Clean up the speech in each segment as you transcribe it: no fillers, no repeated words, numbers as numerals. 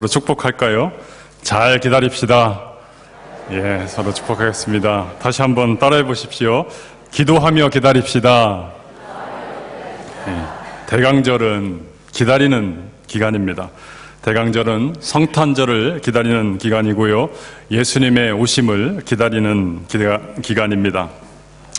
축복할까요? 잘 기다립시다. 예, 서로 축복하겠습니다. 다시 한번 따라해 보십시오. 기도하며 기다립시다. 예, 대강절은 기다리는 기간입니다. 대강절은 성탄절을 기다리는 기간이고요. 예수님의 오심을 기다리는 기간입니다.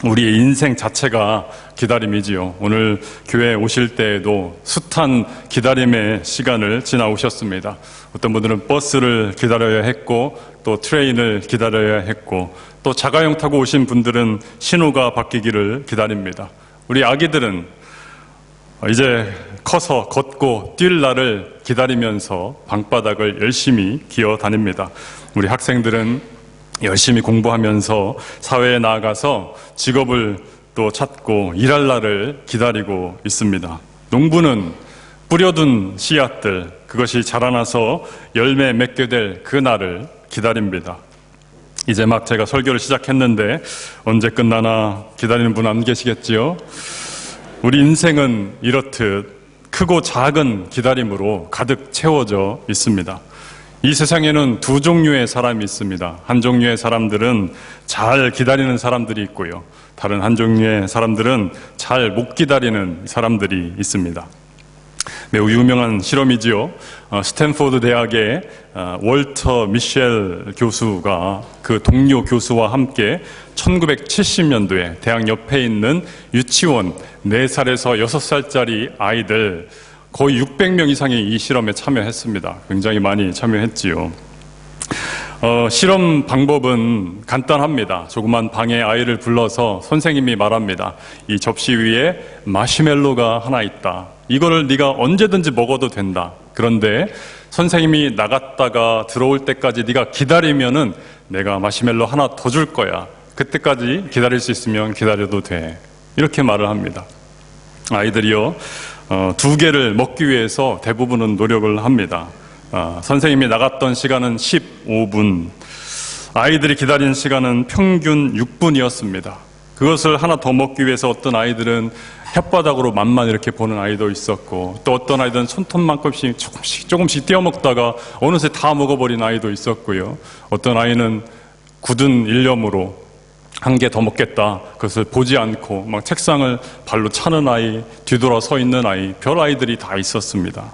우리의 인생 자체가 기다림이지요. 오늘 교회에 오실 때에도 숱한 기다림의 시간을 지나오셨습니다. 어떤 분들은 버스를 기다려야 했고, 또 트레인을 기다려야 했고, 또 자가용 타고 오신 분들은 신호가 바뀌기를 기다립니다. 우리 아기들은 이제 커서 걷고 뛸 날을 기다리면서 방바닥을 열심히 기어 다닙니다. 우리 학생들은 열심히 공부하면서 사회에 나아가서 직업을 또 찾고 일할 날을 기다리고 있습니다. 농부는 뿌려둔 씨앗들, 그것이 자라나서 열매 맺게 될 그 날을 기다립니다. 이제 막 제가 설교를 시작했는데 언제 끝나나 기다리는 분 안 계시겠지요? 우리 인생은 이렇듯 크고 작은 기다림으로 가득 채워져 있습니다. 이 세상에는 두 종류의 사람이 있습니다. 한 종류의 사람들은 잘 기다리는 사람들이 있고요. 다른 한 종류의 사람들은 잘 못 기다리는 사람들이 있습니다. 매우 유명한 실험이지요. 스탠포드 대학의 월터 미셸 교수가 그 동료 교수와 함께 1970년도에 대학 옆에 있는 유치원 4살에서 6살짜리 아이들 거의 600명 이상이 이 실험에 참여했습니다. 굉장히 많이 참여했지요. 실험 방법은 간단합니다. 조그만 방에 아이를 불러서 선생님이 말합니다. 이 접시 위에 마시멜로가 하나 있다. 이거를 네가 언제든지 먹어도 된다. 그런데 선생님이 나갔다가 들어올 때까지 네가 기다리면은 내가 마시멜로 하나 더 줄 거야. 그때까지 기다릴 수 있으면 기다려도 돼. 이렇게 말을 합니다. 아이들이요, 2개를 먹기 위해서 대부분은 노력을 합니다. 선생님이 나갔던 시간은 15분, 아이들이 기다린 시간은 평균 6분이었습니다. 그것을 하나 더 먹기 위해서 어떤 아이들은 혓바닥으로 맛만 이렇게 보는 아이도 있었고, 또 어떤 아이들은 손톱만큼씩 조금씩 떼어 먹다가 어느새 다 먹어버린 아이도 있었고요. 어떤 아이는 굳은 일념으로 한 개 더 먹겠다, 그것을 보지 않고 막 책상을 발로 차는 아이, 뒤돌아 서 있는 아이, 별 아이들이 다 있었습니다.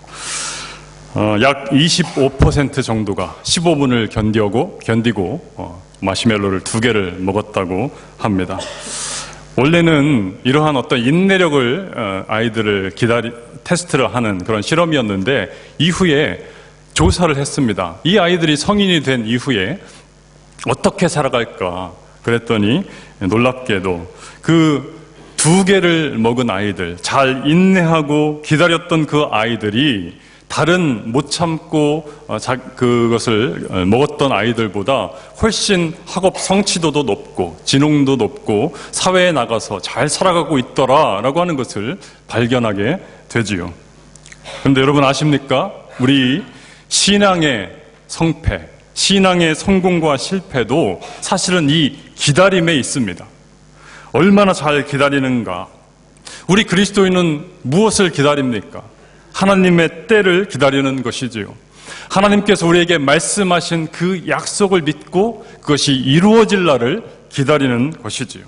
약 25% 정도가 15분을 견디고 마시멜로를 2개를 먹었다고 합니다. 원래는 이러한 어떤 인내력을 아이들을 테스트를 하는 그런 실험이었는데, 이후에 조사를 했습니다. 이 아이들이 성인이 된 이후에 어떻게 살아갈까 그랬더니 놀랍게도 그 2개를 먹은 아이들, 잘 인내하고 기다렸던 그 아이들이 다른 못 참고 그것을 먹었던 아이들보다 훨씬 학업 성취도도 높고 지능도 높고 사회에 나가서 잘 살아가고 있더라라고 하는 것을 발견하게 되지요. 그런데 여러분 아십니까? 우리 신앙의 성패, 신앙의 성공과 실패도 사실은 이 기다림에 있습니다. 얼마나 잘 기다리는가? 우리 그리스도인은 무엇을 기다립니까? 하나님의 때를 기다리는 것이지요. 하나님께서 우리에게 말씀하신 그 약속을 믿고 그것이 이루어질 날을 기다리는 것이지요.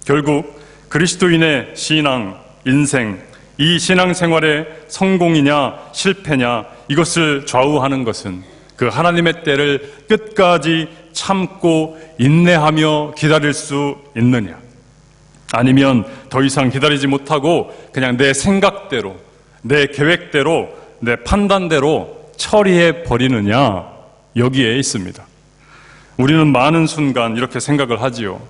결국 그리스도인의 신앙, 인생, 이 신앙생활의 성공이냐 실패냐, 이것을 좌우하는 것은 그 하나님의 때를 끝까지 참고 인내하며 기다릴 수 있느냐, 아니면 더 이상 기다리지 못하고 그냥 내 생각대로, 내 계획대로, 내 판단대로 처리해 버리느냐, 여기에 있습니다. 우리는 많은 순간 이렇게 생각을 하지요.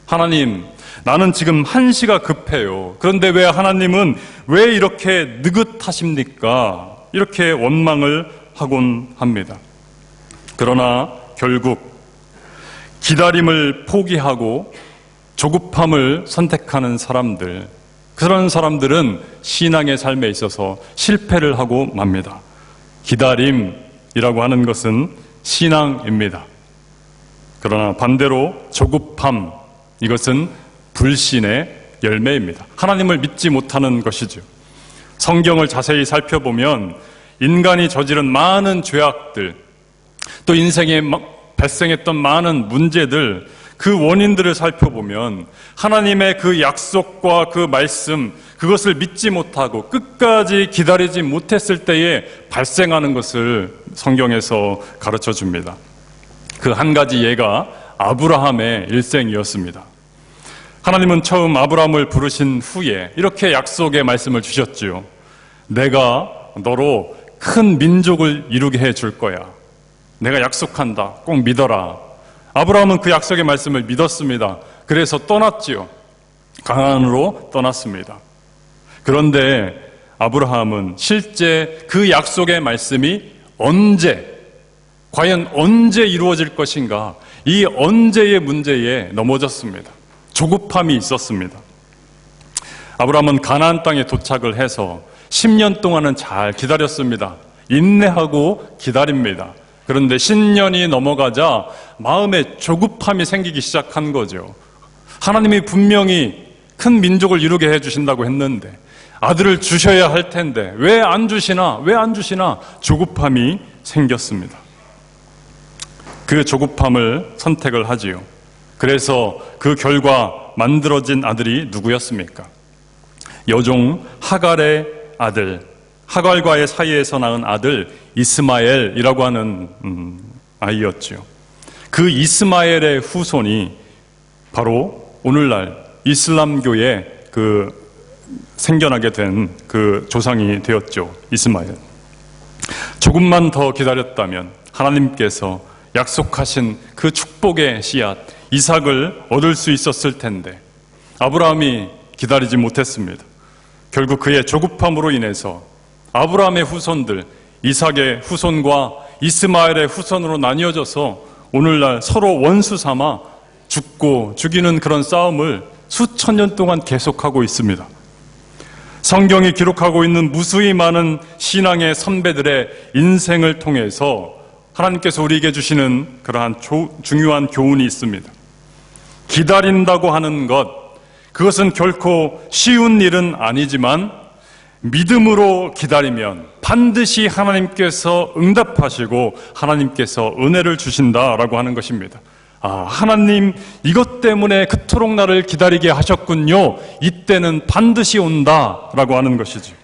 하나님, 나는 지금 한시가 급해요. 그런데 왜 하나님은 왜 이렇게 느긋하십니까? 이렇게 원망을 하곤 합니다. 그러나 결국 기다림을 포기하고 조급함을 선택하는 사람들, 그런 사람들은 신앙의 삶에 있어서 실패를 하고 맙니다. 기다림이라고 하는 것은 신앙입니다. 그러나 반대로 조급함, 이것은 불신의 열매입니다. 하나님을 믿지 못하는 것이죠. 성경을 자세히 살펴보면 인간이 저지른 많은 죄악들, 또 인생에 발생했던 많은 문제들, 그 원인들을 살펴보면 하나님의 그 약속과 그 말씀, 그것을 믿지 못하고 끝까지 기다리지 못했을 때에 발생하는 것을 성경에서 가르쳐 줍니다. 그 한 가지 예가 아브라함의 일생이었습니다. 하나님은 처음 아브라함을 부르신 후에 이렇게 약속의 말씀을 주셨지요. 내가 너로 큰 민족을 이루게 해줄 거야. 내가 약속한다. 꼭 믿어라. 아브라함은 그 약속의 말씀을 믿었습니다. 그래서 떠났지요. 가나안으로 떠났습니다. 그런데 아브라함은 실제 그 약속의 말씀이 과연 언제 이루어질 것인가, 이 언제의 문제에 넘어졌습니다. 조급함이 있었습니다. 아브라함은 가나안 땅에 도착을 해서 10년 동안은 잘 기다렸습니다. 인내하고 기다립니다. 그런데 10년이 넘어가자 마음에 조급함이 생기기 시작한 거죠. 하나님이 분명히 큰 민족을 이루게 해주신다고 했는데, 아들을 주셔야 할 텐데 왜 안 주시나 조급함이 생겼습니다. 그 조급함을 선택을 하지요. 그래서 그 결과 만들어진 아들이 누구였습니까? 여종 하갈의 아들, 하갈과의 사이에서 낳은 아들 이스마엘이라고 하는 아이였죠. 그 이스마엘의 후손이 바로 오늘날 이슬람교에 생겨나게 된 그 조상이 되었죠. 이스마엘. 조금만 더 기다렸다면 하나님께서 약속하신 그 축복의 씨앗 이삭을 얻을 수 있었을 텐데 아브라함이 기다리지 못했습니다. 결국 그의 조급함으로 인해서 아브라함의 후손들, 이삭의 후손과 이스마엘의 후손으로 나뉘어져서 오늘날 서로 원수 삼아 죽고 죽이는 그런 싸움을 수천 년 동안 계속하고 있습니다. 성경이 기록하고 있는 무수히 많은 신앙의 선배들의 인생을 통해서 하나님께서 우리에게 주시는 그러한 중요한 교훈이 있습니다. 기다린다고 하는 것, 그것은 결코 쉬운 일은 아니지만 믿음으로 기다리면 반드시 하나님께서 응답하시고 하나님께서 은혜를 주신다라고 하는 것입니다. 하나님 이것 때문에 그토록 나를 기다리게 하셨군요. 이때는 반드시 온다라고 하는 것이죠.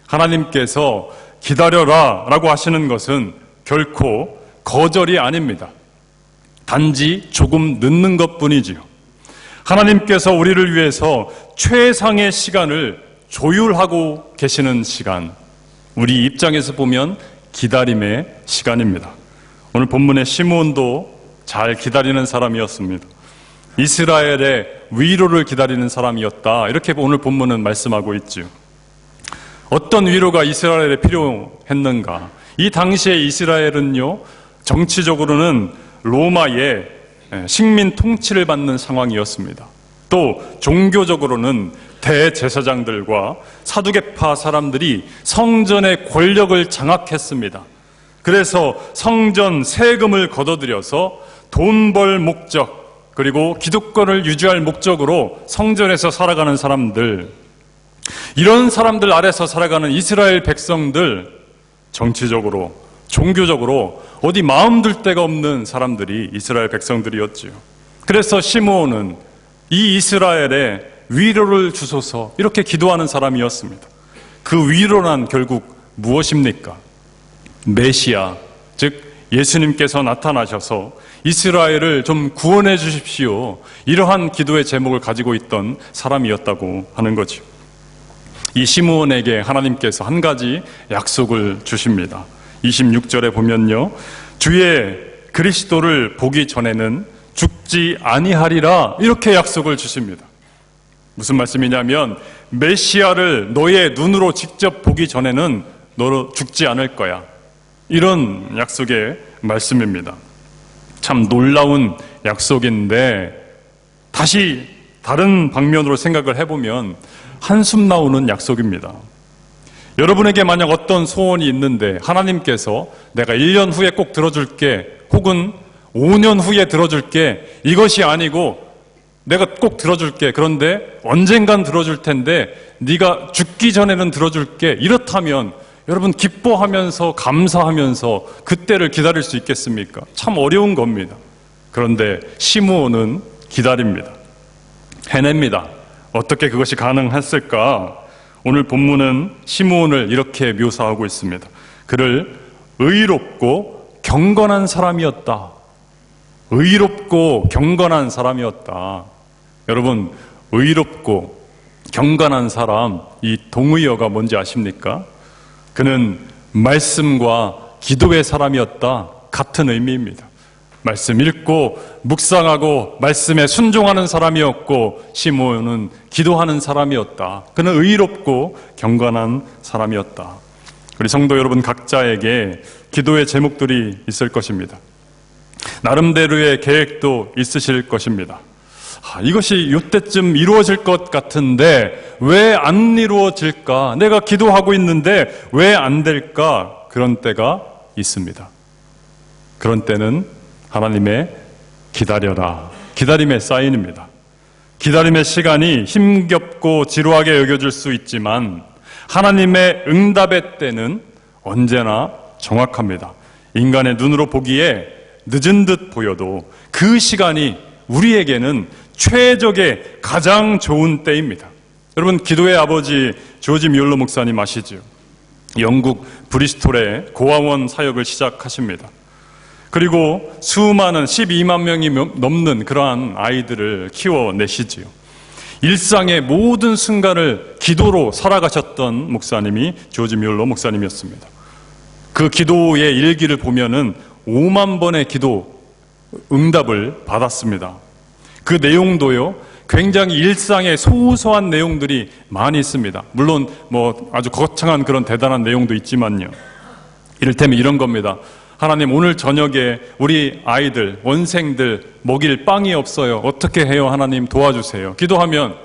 하나님께서 기다려라 라고 하시는 것은 결코 거절이 아닙니다. 단지 조금 늦는 것뿐이지요. 하나님께서 우리를 위해서 최상의 시간을 조율하고 계시는 시간, 우리 입장에서 보면 기다림의 시간입니다. 오늘 본문의 시므온도 잘 기다리는 사람이었습니다. 이스라엘의 위로를 기다리는 사람이었다. 이렇게 오늘 본문은 말씀하고 있죠. 어떤 위로가 이스라엘에 필요했는가? 이 당시에 이스라엘은요, 정치적으로는 로마의 식민 통치를 받는 상황이었습니다. 또 종교적으로는 대제사장들과 사두개파 사람들이 성전의 권력을 장악했습니다. 그래서 성전 세금을 걷어들여서 돈 벌 목적, 그리고 기득권을 유지할 목적으로 성전에서 살아가는 사람들, 이런 사람들 아래서 살아가는 이스라엘 백성들, 정치적으로, 종교적으로 어디 마음 둘 데가 없는 사람들이 이스라엘 백성들이었지요. 그래서 시므온은 이 이스라엘에 위로를 주소서 이렇게 기도하는 사람이었습니다. 그 위로란 결국 무엇입니까? 메시아, 즉 예수님께서 나타나셔서 이스라엘을 좀 구원해 주십시오, 이러한 기도의 제목을 가지고 있던 사람이었다고 하는 거죠. 이 시므온에게 하나님께서 한 가지 약속을 주십니다. 26절에 보면요, 주의 그리스도를 보기 전에는 죽지 아니하리라, 이렇게 약속을 주십니다. 무슨 말씀이냐면 메시아를 너의 눈으로 직접 보기 전에는 너 죽지 않을 거야, 이런 약속의 말씀입니다. 참 놀라운 약속인데 다시 다른 방면으로 생각을 해보면 한숨 나오는 약속입니다. 여러분에게 만약 어떤 소원이 있는데 하나님께서 내가 1년 후에 꼭 들어줄게, 혹은 5년 후에 들어줄게, 이것이 아니고 내가 꼭 들어줄게, 그런데 언젠간 들어줄 텐데 네가 죽기 전에는 들어줄게, 이렇다면 여러분, 기뻐하면서 감사하면서 그때를 기다릴 수 있겠습니까? 참 어려운 겁니다. 그런데 시므온은 기다립니다. 해냅니다. 어떻게 그것이 가능했을까? 오늘 본문은 시므온을 이렇게 묘사하고 있습니다. 그를 의롭고 경건한 사람이었다. 의롭고 경건한 사람이었다. 여러분, 의롭고 경건한 사람, 이 동의어가 뭔지 아십니까? 그는 말씀과 기도의 사람이었다. 같은 의미입니다. 말씀 읽고 묵상하고 말씀에 순종하는 사람이었고, 시므온은 기도하는 사람이었다. 그는 의롭고 경건한 사람이었다. 우리 성도 여러분 각자에게 기도의 제목들이 있을 것입니다. 나름대로의 계획도 있으실 것입니다. 이것이 이때쯤 이루어질 것 같은데 왜 안 이루어질까? 내가 기도하고 있는데 왜 안 될까? 그런 때가 있습니다. 그런 때는 하나님의 기다려라, 기다림의 사인입니다. 기다림의 시간이 힘겹고 지루하게 여겨질 수 있지만 하나님의 응답의 때는 언제나 정확합니다. 인간의 눈으로 보기에 늦은 듯 보여도 그 시간이 우리에게는 최적의 가장 좋은 때입니다. 여러분, 기도의 아버지 조지 뮬러 목사님 아시죠? 영국 브리스톨에 고아원 사역을 시작하십니다. 그리고 수많은 12만 명이 넘는 그러한 아이들을 키워내시지요. 일상의 모든 순간을 기도로 살아가셨던 목사님이 조지 뮬러 목사님이었습니다. 그 기도의 일기를 보면은 5만 번의 기도 응답을 받았습니다. 그 내용도요, 굉장히 일상의 소소한 내용들이 많이 있습니다. 물론 아주 거창한 그런 대단한 내용도 있지만요. 이를테면 이런 겁니다. 하나님, 오늘 저녁에 우리 아이들, 원생들 먹일 빵이 없어요. 어떻게 해요? 하나님 도와주세요. 기도하면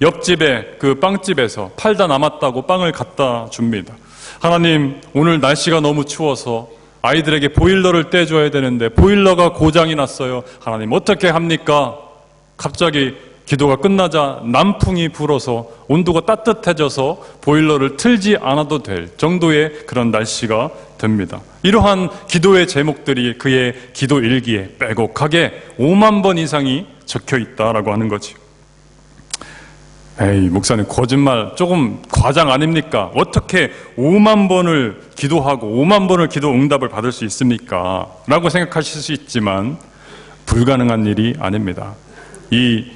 옆집에 그 빵집에서 팔다 남았다고 빵을 갖다 줍니다. 하나님, 오늘 날씨가 너무 추워서 아이들에게 보일러를 떼줘야 되는데 보일러가 고장이 났어요. 하나님 어떻게 합니까? 갑자기 기도가 끝나자 남풍이 불어서 온도가 따뜻해져서 보일러를 틀지 않아도 될 정도의 그런 날씨가 됩니다. 이러한 기도의 제목들이 그의 기도 일기에 빼곡하게 5만 번 이상이 적혀 있다라고 하는 거지. 에이, 목사님 거짓말 조금 과장 아닙니까? 어떻게 5만 번을 기도하고 5만 번을 기도 응답을 받을 수 있습니까? 라고 생각하실 수 있지만 불가능한 일이 아닙니다. 이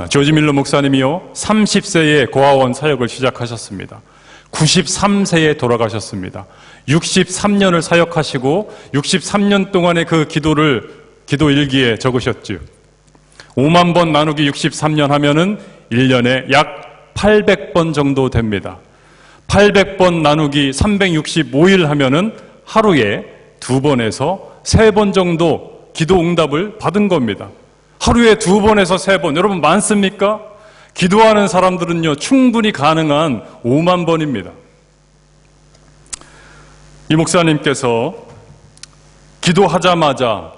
조지 밀러 목사님이요, 30세에 고아원 사역을 시작하셨습니다. 93세에 돌아가셨습니다. 63년을 사역하시고 63년 동안의 그 기도 일기에 적으셨죠. 5만 번 나누기 63년 하면은 1년에 약 800번 정도 됩니다. 800번 나누기 365일 하면은 하루에 2번에서 3번 정도 기도 응답을 받은 겁니다. 하루에 2번에서 3번. 여러분 많습니까? 기도하는 사람들은요, 충분히 가능한 5만 번입니다. 이 목사님께서 기도하자마자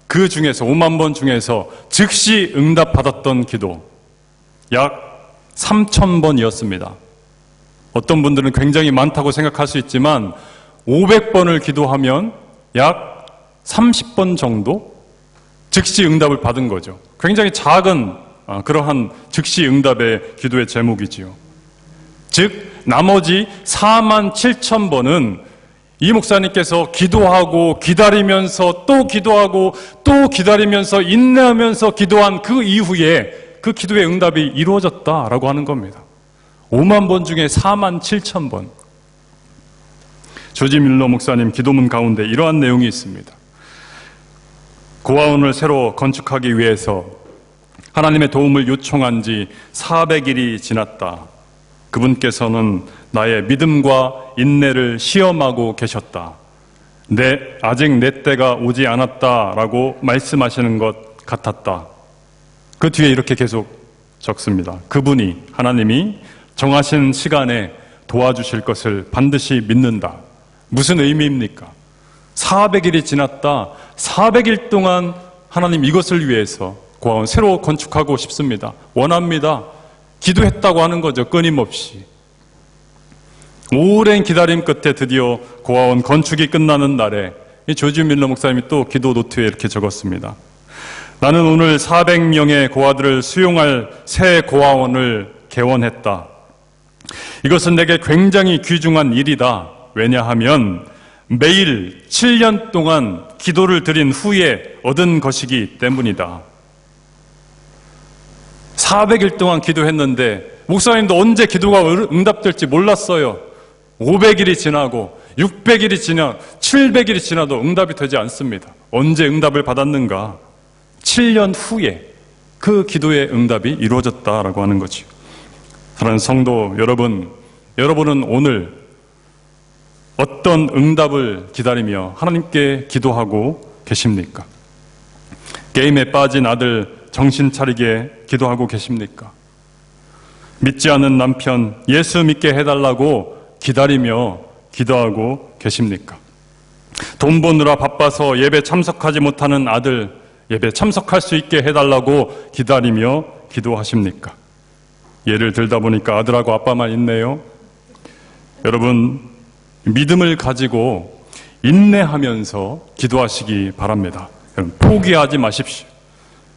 그 중에서 5만 번 중에서 즉시 응답받았던 기도 약 3,000번이었습니다. 어떤 분들은 굉장히 많다고 생각할 수 있지만 500번을 기도하면 약 30번 정도 즉시 응답을 받은 거죠. 굉장히 작은 그러한 즉시 응답의 기도의 제목이지요. 즉 나머지 47,000번은 이 목사님께서 기도하고 기다리면서 또 기도하고 또 기다리면서 인내하면서 기도한 그 이후에 그 기도의 응답이 이루어졌다라고 하는 겁니다. 5만 번 중에 47,000번. 조지 밀러 목사님 기도문 가운데 이러한 내용이 있습니다. 고아원을 새로 건축하기 위해서 하나님의 도움을 요청한 지 400일이 지났다. 그분께서는 나의 믿음과 인내를 시험하고 계셨다. 아직 내 때가 오지 않았다라고 말씀하시는 것 같았다. 그 뒤에 이렇게 계속 적습니다. 그분이, 하나님이 정하신 시간에 도와주실 것을 반드시 믿는다. 무슨 의미입니까? 400일이 지났다. 400일 동안 하나님 이것을 위해서 고아원 새로 건축하고 싶습니다. 원합니다. 기도했다고 하는 거죠. 끊임없이. 오랜 기다림 끝에 드디어 고아원 건축이 끝나는 날에 이 조지 밀러 목사님이 또 기도 노트에 이렇게 적었습니다. 나는 오늘 400명의 고아들을 수용할 새 고아원을 개원했다. 이것은 내게 굉장히 귀중한 일이다. 왜냐하면 매일 7년 동안 기도를 드린 후에 얻은 것이기 때문이다. 400일 동안 기도했는데 목사님도 언제 기도가 응답될지 몰랐어요. 500일이 지나고 600일이 지나 700일이 지나도 응답이 되지 않습니다. 언제 응답을 받았는가? 7년 후에 그 기도의 응답이 이루어졌다라고 하는 거죠. 사랑하는 성도 여러분, 여러분은 오늘 어떤 응답을 기다리며 하나님께 기도하고 계십니까? 게임에 빠진 아들 정신 차리게 기도하고 계십니까? 믿지 않는 남편 예수 믿게 해달라고 기다리며 기도하고 계십니까? 돈 버느라 바빠서 예배 참석하지 못하는 아들 예배 참석할 수 있게 해달라고 기다리며 기도하십니까? 예를 들다 보니까 아들하고 아빠만 있네요. 여러분, 믿음을 가지고 인내하면서 기도하시기 바랍니다. 여러분, 포기하지 마십시오.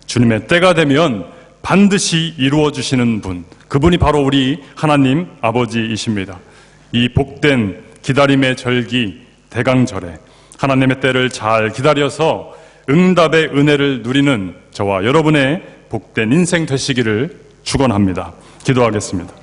주님의 때가 되면 반드시 이루어 주시는 분, 그분이 바로 우리 하나님 아버지이십니다. 이 복된 기다림의 절기 대강절에 하나님의 때를 잘 기다려서 응답의 은혜를 누리는 저와 여러분의 복된 인생 되시기를 축원합니다. 기도하겠습니다.